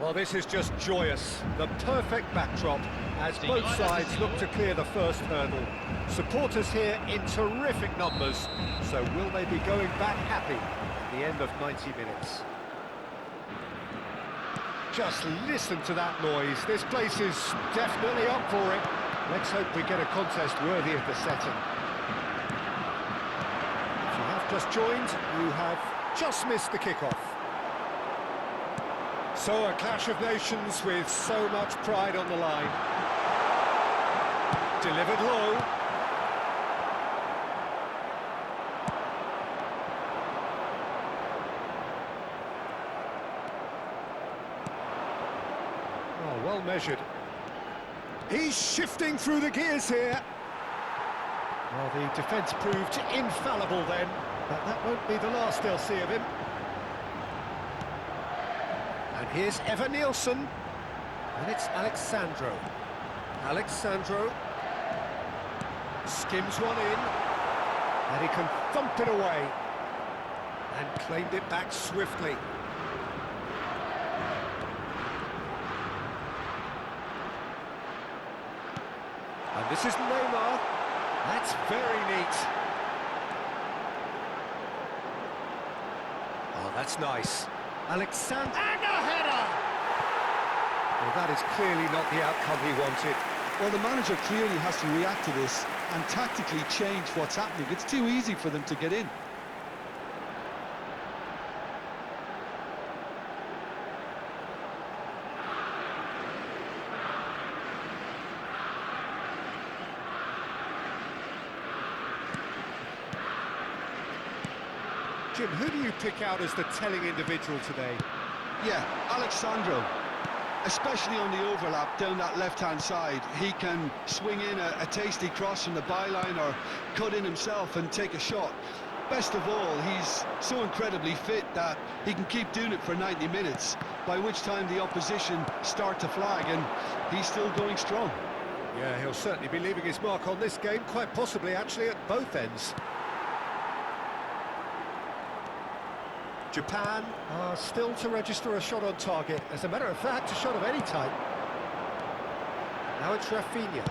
Well, this is just joyous. The perfect backdrop as both sides look to clear the first hurdle. Supporters here in terrific numbers, so will they be going back happy at the end of 90 minutes? Just listen to that noise. This place is definitely up for it. Let's hope we get a contest worthy of the setting. If you have just joined, you have just missed the kickoff. So a clash of nations with so much pride on the line. Delivered low. Oh, well measured. He's shifting through the gears here. Well, the defence proved infallible then, but that won't be the last they'll see of him. And here's Evan Nielsen, and it's Alexandro. Alexandro skims one in, and he can thump it away, and claimed it back swiftly. And this is Neymar. That's very neat. Oh, that's nice. Alexander, and a header! Well, that is clearly not the outcome he wanted. Well, the manager clearly has to react to this and tactically change what's happening. It's too easy for them to get in. Jim, who do you pick out as the telling individual today? Yeah, Alexandro. Especially on the overlap down that left-hand side. He can swing in a tasty cross from the byline or cut in himself and take a shot. Best of all, he's so incredibly fit that he can keep doing it for 90 minutes, by which time the opposition start to flag, and he's still going strong. Yeah, he'll certainly be leaving his mark on this game, quite possibly actually at both ends. Japan are still to register a shot on target. As a matter of fact, a shot of any type. Now it's Rafinha.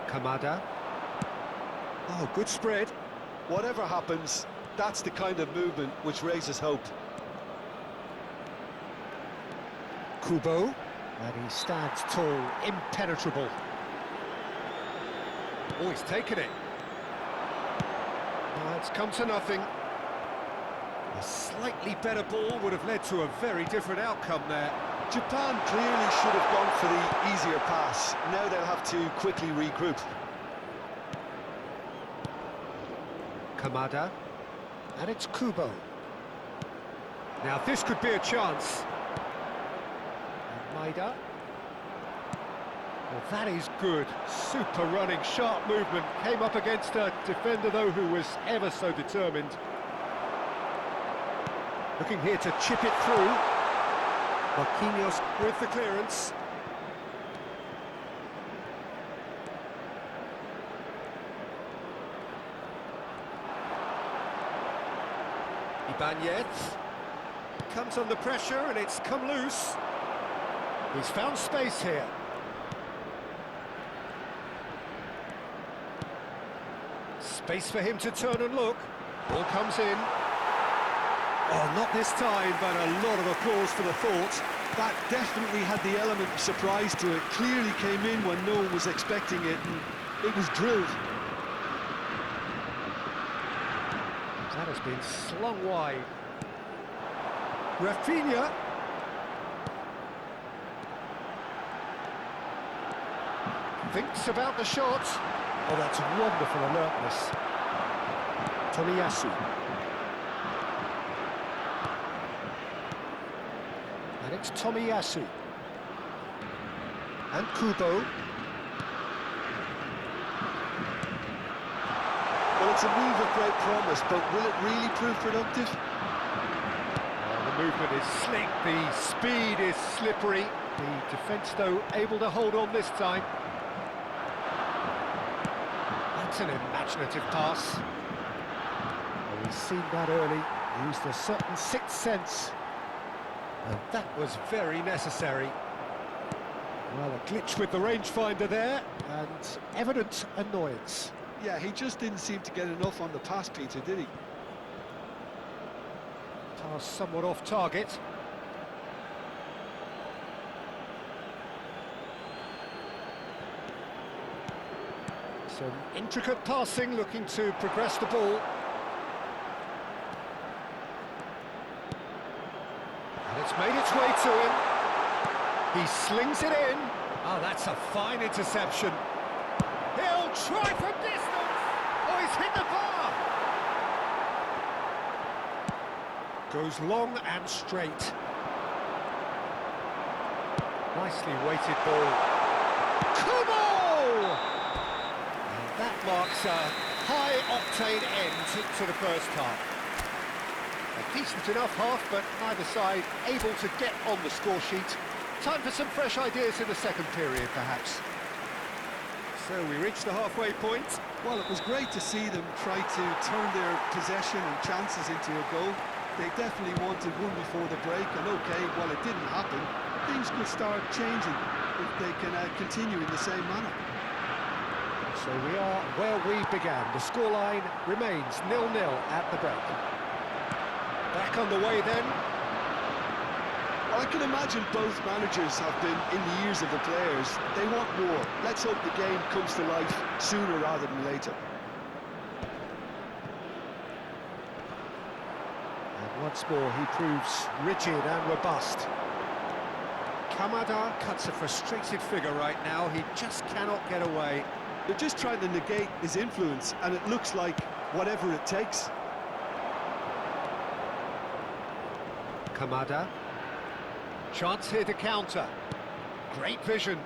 Kamada. Oh, good spread. Whatever happens, that's the kind of movement which raises hope. Kubo. And he stands tall, impenetrable. Oh, he's taken it. It's come to nothing. A slightly better ball would have led to a very different outcome there. Japan clearly should have gone for the easier pass. Now they'll have to quickly regroup. Kamada. And it's Kubo. Now this could be a chance. And Maida. Well, that is good. Super running, sharp movement. Came up against a defender, though, who was ever so determined. Looking here to chip it through. Marquinhos with the clearance. Ibanez. Comes under pressure, and it's come loose. He's found space here. Space for him to turn and look. Ball comes in. Oh, not this time, but a lot of applause for the thought. That definitely had the element of surprise to it. Clearly came in when no one was expecting it, and it was drilled. That has been slung wide. Rafinha. Thinks about the shot. Oh, that's wonderful alertness. Tomiyasu. And it's Tomiyasu. And Kubo. Well, it's a move of great promise, but will it really prove productive? Oh, the movement is slick, the speed is slippery. The defence, though, able to hold on this time. That's an imaginative pass. Oh, we've seen that early. Used a certain sixth sense. And that was very necessary. Well, a glitch with the rangefinder there, and evident annoyance. Yeah, he just didn't seem to get enough on the pass, Peter, did he? Pass somewhat off target. Some intricate passing, looking to progress the ball. And it's made its way to him. He slings it in. Oh, that's a fine interception. He'll try from distance. Oh, he's hit the bar. Goes long and straight. Nicely weighted ball. Kubo! And that marks a high-octane end to the first half. A decent enough half, but neither side able to get on the score sheet. Time for some fresh ideas in the second period, perhaps. So we reach the halfway point. Well, it was great to see them try to turn their possession and chances into a goal. They definitely wanted one before the break, and okay, while it didn't happen, things could start changing if they can continue in the same manner. So we are where we began. The scoreline remains 0-0 at the break. Back on the way then. Well, I can imagine both managers have been in the ears of the players. They want more. Let's hope the game comes to life sooner rather than later. And once more he proves rigid and robust. Kamada cuts a frustrated figure right now. He just cannot get away. They're just trying to negate his influence, and it looks like whatever it takes. Kamada. Chance here to counter. Great vision.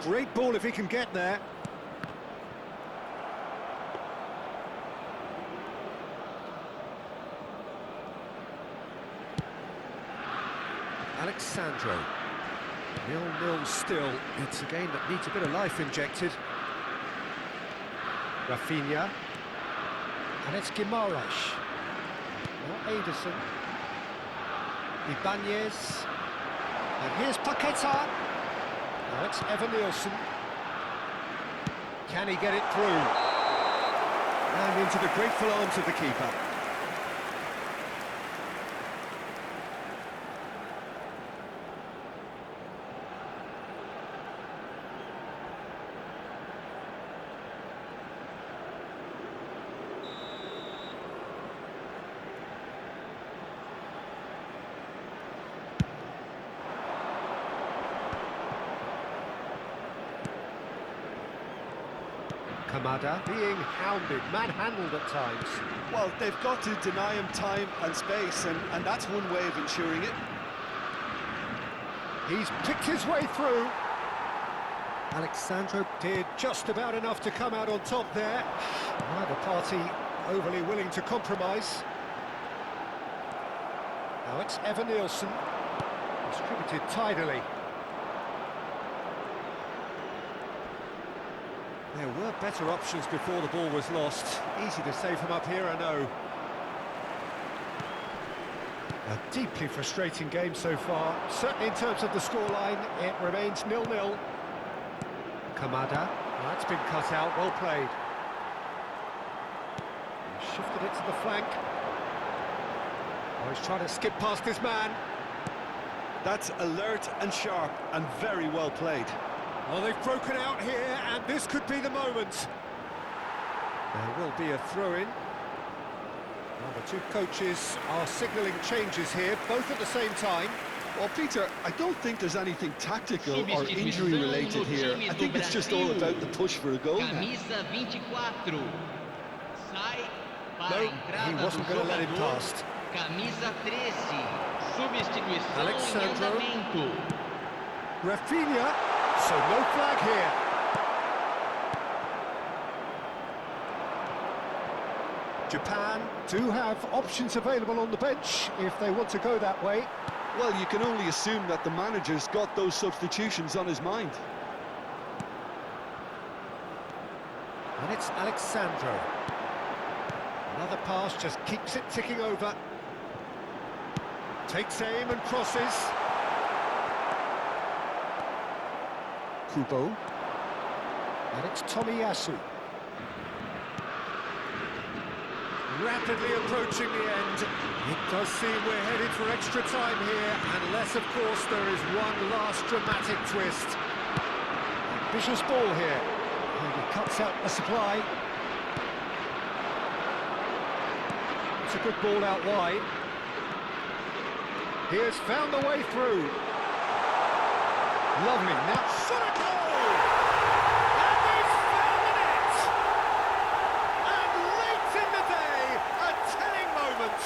Great ball if he can get there. Alexandro. 0-0 still. It's a game that needs a bit of life injected. Rafinha. And it's Guimaraes. Now Ederson. Ibanez. And here's Paqueta. Now it's Evan Nielsen. Can he get it through? And into the grateful arms of the keeper. Kamada being hounded, manhandled at times. Well, they've got to deny him time and space, and that's one way of ensuring it. He's picked his way through. Alexandro did just about enough to come out on top there. Neither party overly willing to compromise. Now it's Evan Nielsen. Distributed tidily. There were better options before the ball was lost. Easy to say from up here, I know. A deeply frustrating game so far. Certainly in terms of the scoreline, it remains 0-0. Kamada, that's been cut out, well played. He shifted it to the flank. Oh, he's trying to skip past his man. That's alert and sharp and very well played. Well, they've broken out here, and this could be the moment. There will be a throw-in. Well, the two coaches are signalling changes here, both at the same time. Well, Peter, I don't think there's anything tactical or injury-related here. I think it's just all about the push for a goal. Camisa 24. Sai para No, a entrada he wasn't do going to let him jogador. past. Camisa 13. Substituição em Alexandro. andamento. Rafinha, so no flag here. Japan do have options available on the bench if they want to go that way. Well, you can only assume that the manager's got those substitutions on his mind. And it's Alexandro. Another pass just keeps it ticking over. Takes aim and crosses. Kubo. And it's Tomiyasu. Rapidly approaching the end. It does seem we're headed for extra time here, unless, of course, there is one last dramatic twist. Ambitious ball here. And he cuts out the supply. It's a good ball out wide. He has found the way through. Lovely. Now, shot a goal! And he's found the net! And late in the day, a telling moment.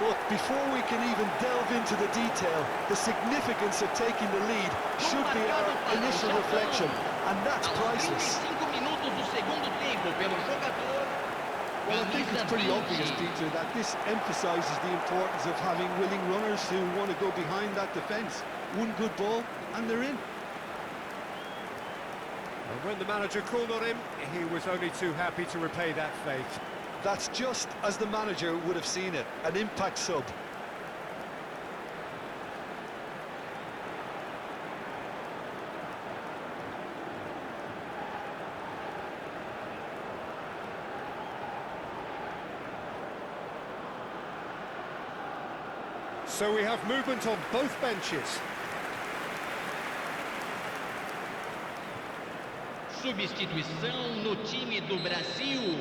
Look, before we can even delve into the detail, the significance of taking the lead should be our initial reflection, and that's priceless. 35 minutos do segundo tempo pelo jogador. Well, I think it's pretty obvious, Peter, that this emphasises the importance of having willing runners who want to go behind that defence. One good ball, and they're in. And when the manager called on him, he was only too happy to repay that faith. That's just as the manager would have seen it, an impact sub. So we have movement on both benches. Substituição no time do Brasil.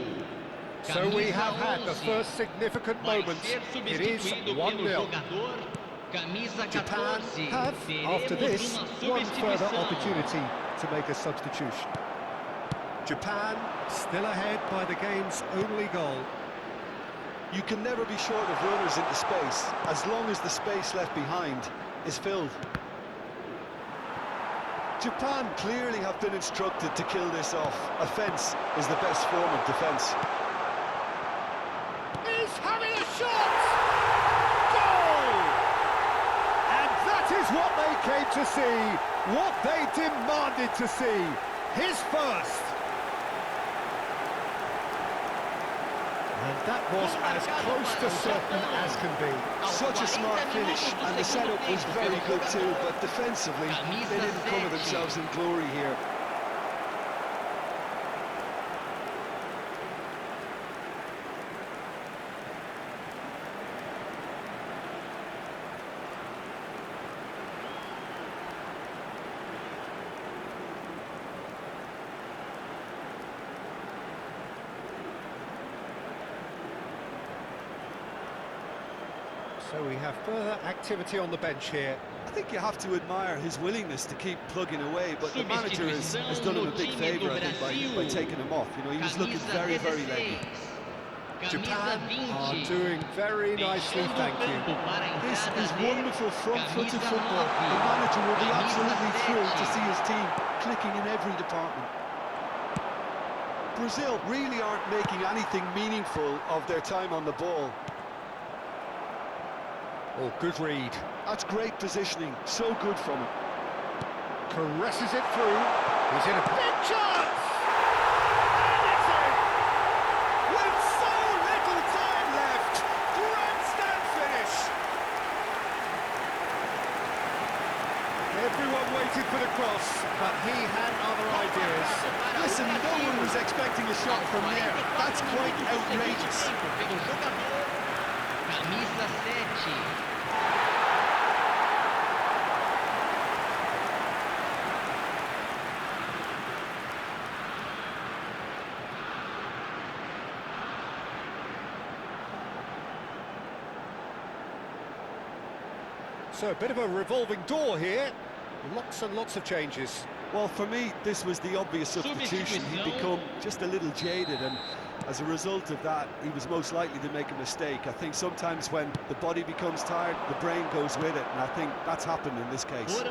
So we Camisa have had the 11 first significant vai moment. ser It is substituído 1-0. pelo jogador. Camisa Japan 14. have, after this, Teremos one further substituição. opportunity to make a substitution. Japan still ahead by the game's only goal. You can never be short of runners into space, as long as the space left behind is filled. Japan clearly have been instructed to kill this off. Offence is the best form of defence. He's having a shot! Goal! And that is what they came to see, what they demanded to see. His first. And that was as close to certain as can be. Such a smart finish, and the setup was very good too, but defensively, they didn't cover themselves in glory here. So we have further activity on the bench here. I think you have to admire his willingness to keep plugging away, but the manager has done him a big favour, I think, by taking him off. You know, he was looking very, very leggy. Japan are doing very nicely, thank you. This is wonderful front-footed football. The manager will be absolutely thrilled to see his team clicking in every department. Brazil really aren't making anything meaningful of their time on the ball. Oh, good read. That's great positioning, so good from him. Caresses it through. He's in a big chance! And it's in! With so little time left! Grandstand finish! Everyone waited for the cross, but he had other ideas. Listen, no one was expecting a shot from there. That's quite outrageous. Camisa 7. So a bit of a revolving door here. Lots and lots of changes. Well, for me, this was the obvious substitution. He'd become just a little jaded, and as a result of that, he was most likely to make a mistake. I think sometimes when the body becomes tired, the brain goes with it, and I think that's happened in this case.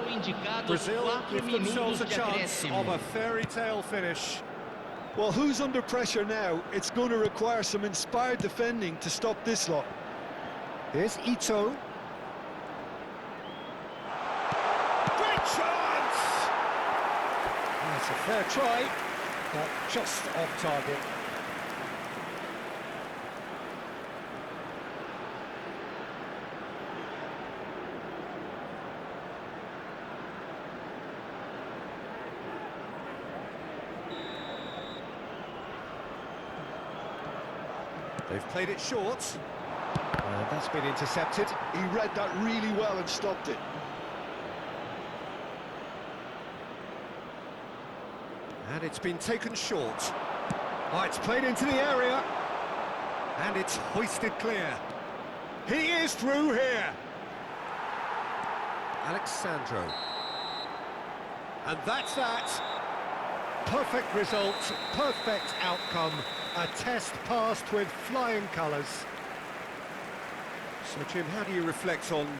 Brazil give themselves a chance of a fairy tale finish. Well, who's under pressure now? It's going to require some inspired defending to stop this lot. Here's Ito. It's a fair try, but just off target. They've played it short. And that's been intercepted. He read that really well and stopped it. And it's been taken short. Oh, it's played into the area. And it's hoisted clear. He is through here. Alexandro. And that's that. Perfect result, perfect outcome. A test passed with flying colours. So, Jim, how do you reflect on